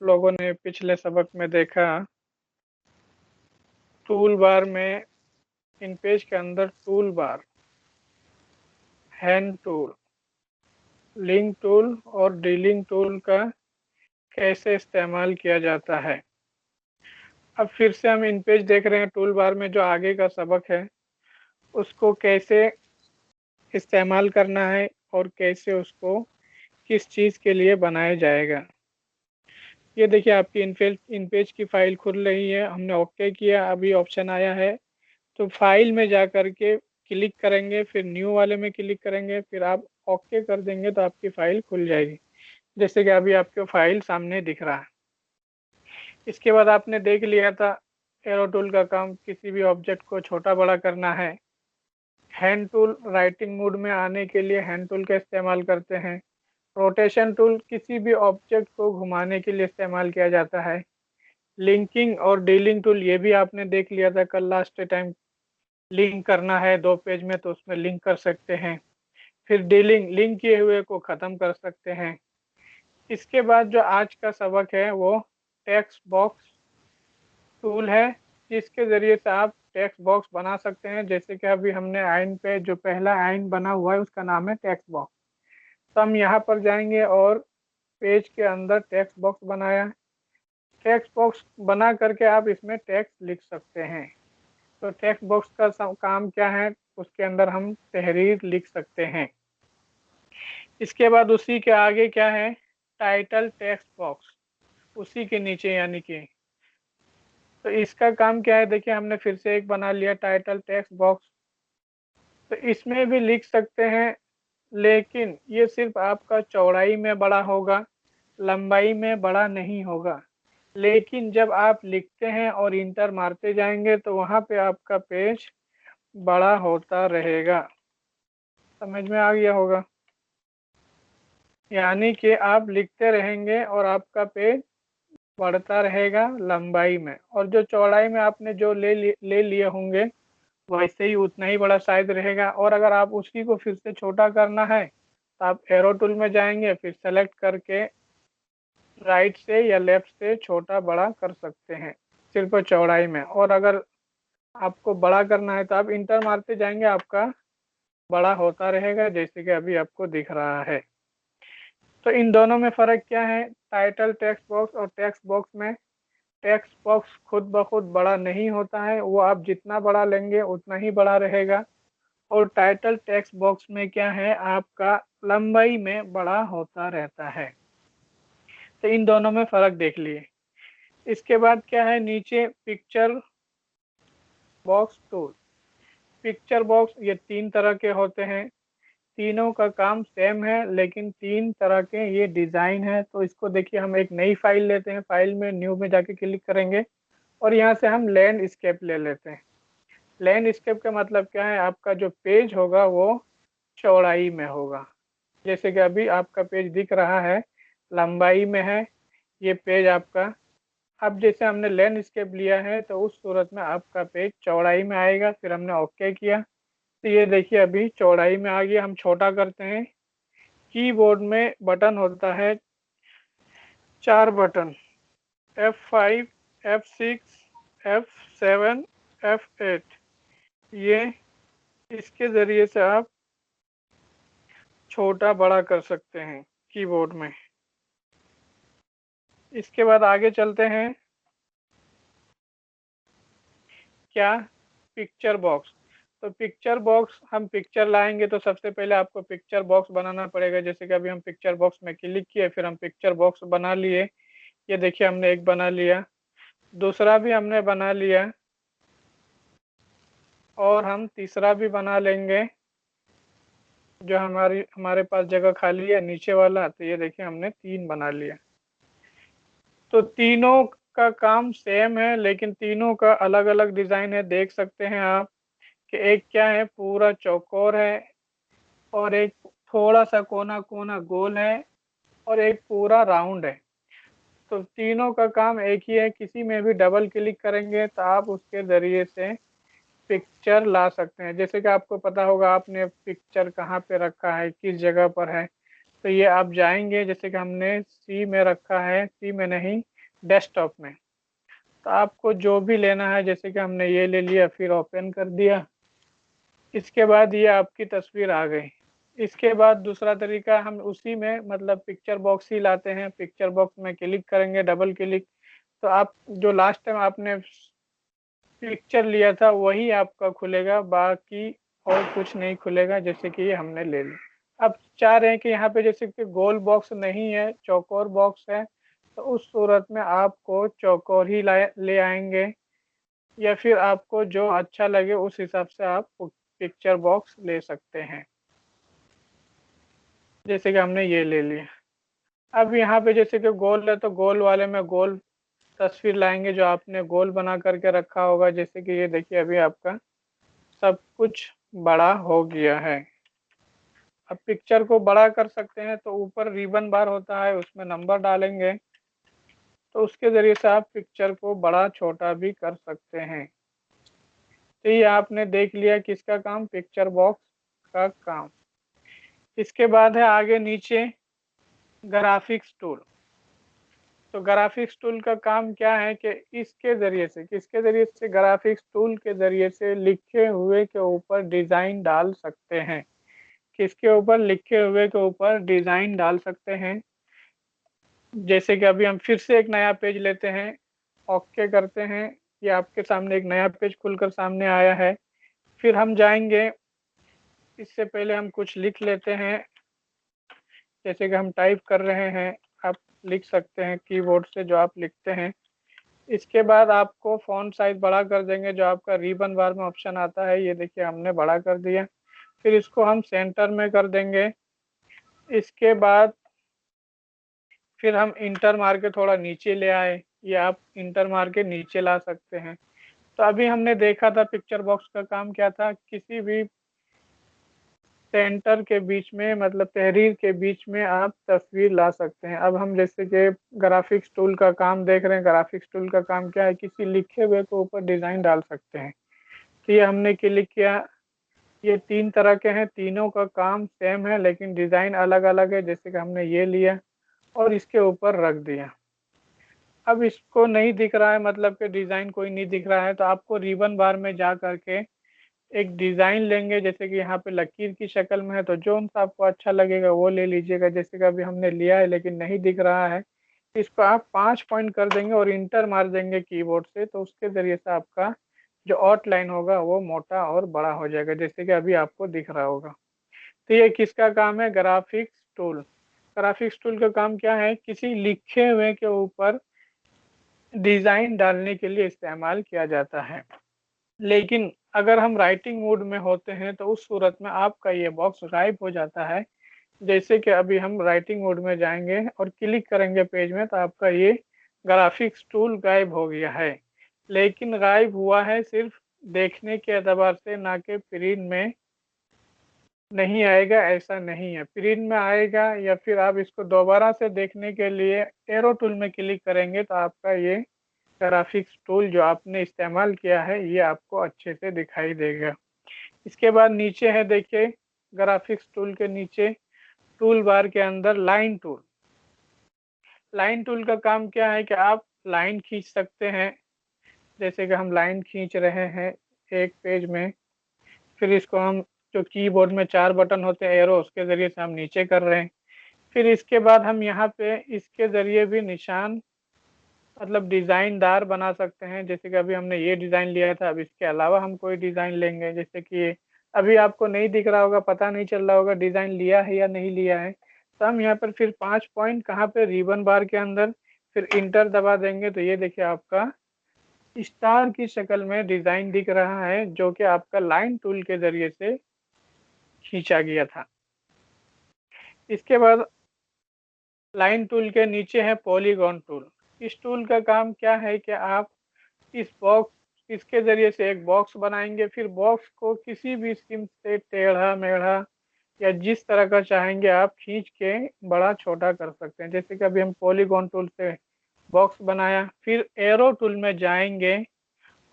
लोगों ने पिछले सबक में देखा, टूल बार में इन पेज के अंदर tool bar, hand tool, link tool और डीलिंक टूल का कैसे इस्तेमाल किया जाता है। अब फिर से हम इन पेज देख रहे हैं, टूल बार में जो आगे का सबक है उसको कैसे इस्तेमाल करना है और कैसे उसको किस चीज़ के लिए बनाया जाएगा। ये देखिए आपकी इन पेज की फाइल खुल रही है, हमने ओके किया, अभी ऑप्शन आया है तो फाइल में जा कर के क्लिक करेंगे, फिर न्यू वाले में क्लिक करेंगे, फिर आप ओके कर देंगे तो आपकी फाइल खुल जाएगी, जैसे कि अभी आपको फाइल सामने दिख रहा है। इसके बाद आपने देख लिया था एरो टूल का काम, किसी भी ऑब्जेक्ट को छोटा बड़ा करना है। हैंड टूल राइटिंग मोड में आने के लिए हैंड टूल का इस्तेमाल करते हैं। रोटेशन टूल किसी भी ऑब्जेक्ट को घुमाने के लिए इस्तेमाल किया जाता है। लिंकिंग और डीलिंग टूल ये भी आपने देख लिया था कल लास्ट टाइम, लिंक करना है दो पेज में तो उसमें लिंक कर सकते हैं। फिर डीलिंग, लिंक किए हुए को ख़त्म कर सकते हैं। इसके बाद जो आज का सबक है वो टेक्स्ट बॉक्स टूल है, जिसके ज़रिए से आप टेक्स्ट बॉक्स बना सकते हैं। जैसे कि अभी हमने आइन पे जो पहला आइन बना हुआ है उसका नाम है टेक्स्ट बॉक्स, तो हम यहाँ पर जाएंगे और पेज के अंदर टेक्स्ट बॉक्स बनाया। टेक्स्ट बॉक्स बना करके आप इसमें टेक्स्ट लिख सकते हैं। तो टेक्स्ट बॉक्स का काम क्या है, उसके अंदर हम तहरीर लिख सकते हैं। इसके बाद उसी के आगे क्या है, टाइटल टेक्स्ट बॉक्स, उसी के नीचे यानी कि, तो इसका काम क्या है, देखिए हमने फिर से एक बना लिया टाइटल टेक्स्ट बॉक्स। तो इसमें भी लिख सकते हैं, लेकिन ये सिर्फ आपका चौड़ाई में बड़ा होगा, लंबाई में बड़ा नहीं होगा। लेकिन जब आप लिखते हैं और इंटर मारते जाएंगे तो वहाँ पे आपका पेज बड़ा होता रहेगा। समझ में आ गया होगा, यानी कि आप लिखते रहेंगे और आपका पेज बढ़ता रहेगा लंबाई में, और जो चौड़ाई में आपने जो ले लिए होंगे वैसे ही उतना ही बड़ा साइज रहेगा। और अगर आप उसी को फिर से छोटा करना है तो आप एरो टूल में जाएंगे, फिर सेलेक्ट करके राइट से या लेफ्ट से छोटा बड़ा कर सकते हैं सिर्फ चौड़ाई में। और अगर आपको बड़ा करना है तो आप इंटर मारते जाएंगे, आपका बड़ा होता रहेगा जैसे कि अभी आपको दिख रहा है। तो इन दोनों में फ़र्क क्या है, टाइटल टेक्स्ट बॉक्स और टेक्स्ट बॉक्स में, टेक्स्ट बॉक्स खुद ब खुद बड़ा नहीं होता है, वो आप जितना बड़ा लेंगे उतना ही बड़ा रहेगा। और टाइटल टेक्स्ट बॉक्स में क्या है, आपका लंबाई में बड़ा होता रहता है। तो इन दोनों में फ़र्क देख लिए। इसके बाद क्या है, नीचे picture box tool. Picture box ये 3 तरह के होते हैं, तीनों का काम सेम है लेकिन 3 तरह के ये डिज़ाइन है। तो इसको देखिए, हम एक नई फाइल लेते हैं, फाइल में न्यू में जाके क्लिक करेंगे और यहाँ से हम लैंडस्केप ले लेते हैं। लैंडस्केप का मतलब क्या है, आपका जो पेज होगा वो चौड़ाई में होगा, जैसे कि अभी आपका पेज दिख रहा है लंबाई में है ये पेज आपका। अब जैसे हमने लैंडस्केप लिया है तो उस सूरत में आपका पेज चौड़ाई में आएगा। फिर हमने ओके किया तो ये देखिए अभी चौड़ाई में आ गया। हम छोटा करते हैं, कीबोर्ड में बटन होता है 4 button, F5, F6, F7, F8, ये इसके ज़रिए से आप छोटा बड़ा कर सकते हैं कीबोर्ड में। इसके बाद आगे चलते हैं, क्या, पिक्चर बॉक्स। तो पिक्चर बॉक्स, हम पिक्चर लाएंगे तो सबसे पहले आपको पिक्चर बॉक्स बनाना पड़ेगा। जैसे कि अभी हम पिक्चर बॉक्स में क्लिक किए, फिर हम पिक्चर बॉक्स बना लिए। ये देखिए हमने एक बना लिया, दूसरा भी हमने बना लिया और हम तीसरा भी बना लेंगे जो हमारे पास जगह खाली है नीचे वाला। तो ये देखिए हमने 3 बना लिया। तो तीनों का काम सेम है लेकिन तीनों का अलग अलग डिज़ाइन है, देख सकते हैं आप कि एक क्या है पूरा चौकोर है, और एक थोड़ा सा कोना कोना गोल है, और एक पूरा राउंड है। तो तीनों का काम एक ही है, किसी में भी डबल क्लिक करेंगे तो आप उसके ज़रिए से पिक्चर ला सकते हैं। जैसे कि आपको पता होगा आपने पिक्चर कहाँ पे रखा है, किस जगह पर है, तो ये आप जाएंगे, जैसे कि हमने सी में रखा है, सी में नहीं, डेस्कटॉप में। तो आपको जो भी लेना है, जैसे कि हमने ये ले लिया, फिर ओपन कर दिया। इसके बाद ये आपकी तस्वीर आ गई। इसके बाद दूसरा तरीका, हम उसी में मतलब पिक्चर बॉक्स ही लाते हैं। पिक्चर बॉक्स में क्लिक करेंगे, डबल क्लिक, तो आप जो लास्ट टाइम आपने पिक्चर लिया था वही आपका खुलेगा, बाकी और कुछ नहीं खुलेगा। जैसे कि ये हमने ले लिया। अब चाह रहे हैं कि यहाँ पे जैसे कि गोल बॉक्स नहीं है, चौकोर बॉक्स है, तो उस सूरत में आपको चौकोर ही ले आएंगे, या फिर आपको जो अच्छा लगे उस हिसाब से आप पिक्चर बॉक्स ले सकते हैं। जैसे कि हमने ये ले लिया। अब यहाँ पे जैसे कि गोल है, तो गोल वाले में गोल तस्वीर लाएंगे जो आपने गोल बना करके रखा होगा। जैसे कि ये देखिए, अभी आपका सब कुछ बड़ा हो गया है। अब पिक्चर को बड़ा कर सकते हैं, तो ऊपर रिबन बार होता है, उसमें नंबर डालेंगे, तो उसके ज़रिए से आप पिक्चर को बड़ा छोटा भी कर सकते हैं। तो ये आपने देख लिया किसका काम, पिक्चर बॉक्स का काम। इसके बाद है आगे नीचे ग्राफिक्स टूल। तो ग्राफिक्स टूल का काम क्या है कि इसके ज़रिए से, किसके ज़रिए से, ग्राफिक्स टूल के ज़रिए से लिखे हुए के ऊपर डिज़ाइन डाल सकते हैं। किसके ऊपर, लिखे हुए के ऊपर डिज़ाइन डाल सकते हैं। जैसे कि अभी हम फिर से एक नया पेज लेते हैं, ओके करते हैं, ये आपके सामने एक नया पेज खुलकर सामने आया है। फिर हम जाएंगे, इससे पहले हम कुछ लिख लेते हैं। जैसे कि हम टाइप कर रहे हैं, आप लिख सकते हैं कीबोर्ड से जो आप लिखते हैं। इसके बाद आपको फ़ॉन्ट साइज बड़ा कर देंगे, जो आपका रिबन बार में ऑप्शन आता है, ये देखिए हमने बड़ा कर दिया। फिर इसको हम सेंटर में कर देंगे। इसके बाद फिर हम इंटर मार के थोड़ा नीचे ले आए, ये आप इंटर मार के नीचे ला सकते हैं। तो अभी हमने देखा था पिक्चर बॉक्स का काम क्या था, किसी भी सेंटर के बीच में, मतलब तहरीर के बीच में आप तस्वीर ला सकते हैं। अब हम जैसे कि ग्राफिक्स टूल का काम देख रहे हैं। ग्राफिक्स टूल का काम क्या है, किसी लिखे हुए के ऊपर डिज़ाइन डाल सकते हैं। तो ये हमने क्लिक किया, ये 3 तरह के हैं, तीनों का काम सेम है, लेकिन डिज़ाइन अलग अलग है। जैसे कि हमने ये लिया और इसके ऊपर रख दिया। अब इसको नहीं दिख रहा है, मतलब कि डिज़ाइन कोई नहीं दिख रहा है, तो आपको रिबन बार में जा करके एक डिज़ाइन लेंगे। जैसे कि यहाँ पे लकीर की शक्ल में है, तो जो सा आपको अच्छा लगेगा वो ले लीजिएगा। जैसे कि अभी हमने लिया है लेकिन नहीं दिख रहा है, इसको आप 5 पॉइंट कर देंगे और इंटर मार देंगे कीबोर्ड से, तो उसके ज़रिए से आपका जो आउटलाइन होगा वो मोटा और बड़ा हो जाएगा, जैसे कि अभी आपको दिख रहा होगा। तो ये किसका काम है, ग्राफिक्स टूल। ग्राफिक्स टूल का काम क्या है, किसी लिखे हुए के ऊपर डिज़ाइन डालने के लिए इस्तेमाल किया जाता है। लेकिन अगर हम राइटिंग मोड में होते हैं, तो उस सूरत में आपका ये बॉक्स गायब हो जाता है। जैसे कि अभी हम राइटिंग मोड में जाएंगे और क्लिक करेंगे पेज में, तो आपका ये ग्राफिक्स टूल गायब हो गया है। लेकिन गायब हुआ है सिर्फ देखने के एतबार से, ना कि प्रिंट में नहीं आएगा, ऐसा नहीं है। प्रिंट में आएगा, या फिर आप इसको दोबारा से देखने के लिए एरो टूल में क्लिक करेंगे, तो आपका ये ग्राफिक्स टूल जो आपने इस्तेमाल किया है ये आपको अच्छे से दिखाई देगा। इसके बाद नीचे है, देखिए ग्राफिक्स टूल के नीचे टूल बार के अंदर लाइन टूल। लाइन टूल का काम क्या है कि आप लाइन खींच सकते हैं। जैसे कि हम लाइन खींच रहे हैं एक पेज में, फिर इसको हम, जो कीबोर्ड में 4 बटन होते हैं एरो, उसके ज़रिए से हम नीचे कर रहे हैं। फिर इसके बाद हम यहाँ पे इसके ज़रिए भी निशान, मतलब डिज़ाइनदार बना सकते हैं। जैसे कि अभी हमने ये डिज़ाइन लिया था, अब इसके अलावा हम कोई डिज़ाइन लेंगे। जैसे कि अभी आपको नहीं दिख रहा होगा, पता नहीं चल रहा होगा डिज़ाइन लिया है या नहीं लिया है, तो हम यहाँ पर फिर 5 पॉइंट कहाँ पे, रिबन बार के अंदर, फिर इंटर दबा देंगे, तो ये देखिए आपका स्टार की शक्ल में डिज़ाइन दिख रहा है, जो कि आपका लाइन टूल के ज़रिए से खींचा गया था। इसके बाद लाइन टूल के नीचे है पॉलीगॉन टूल। इस टूल का काम क्या है कि आप इसके ज़रिए से एक बॉक्स बनाएंगे, फिर बॉक्स को किसी भी सिम से टेढ़ा मेढ़ा या जिस तरह का चाहेंगे आप खींच के बड़ा छोटा कर सकते हैं। जैसे कि अभी हम पॉलीगॉन टूल से बॉक्स बनाया, फिर एरो टूल में जाएंगे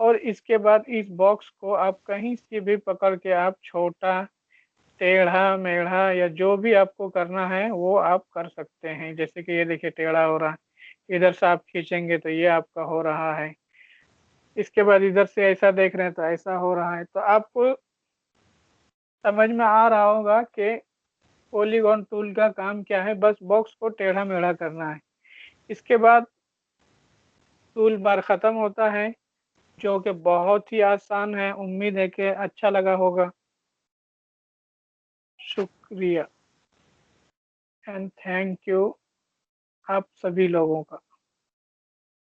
और इसके बाद इस बॉक्स को आप कहीं से भी पकड़ के आप छोटा टेढ़ा मेढ़ा या जो भी आपको करना है वो आप कर सकते हैं। जैसे कि ये देखिए टेढ़ा हो रहा है, इधर से आप खींचेंगे तो ये आपका हो रहा है। इसके बाद इधर से ऐसा देख रहे हैं तो ऐसा हो रहा है। तो आपको समझ में आ रहा होगा कि पॉलीगॉन टूल का काम क्या है, बस बॉक्स को टेढ़ा मेढ़ा करना है। इसके बाद टूल बार ख़त्म होता है, जो कि बहुत ही आसान है। उम्मीद है कि अच्छा लगा होगा। शुक्रिया एंड थैंक यू आप सभी लोगों का।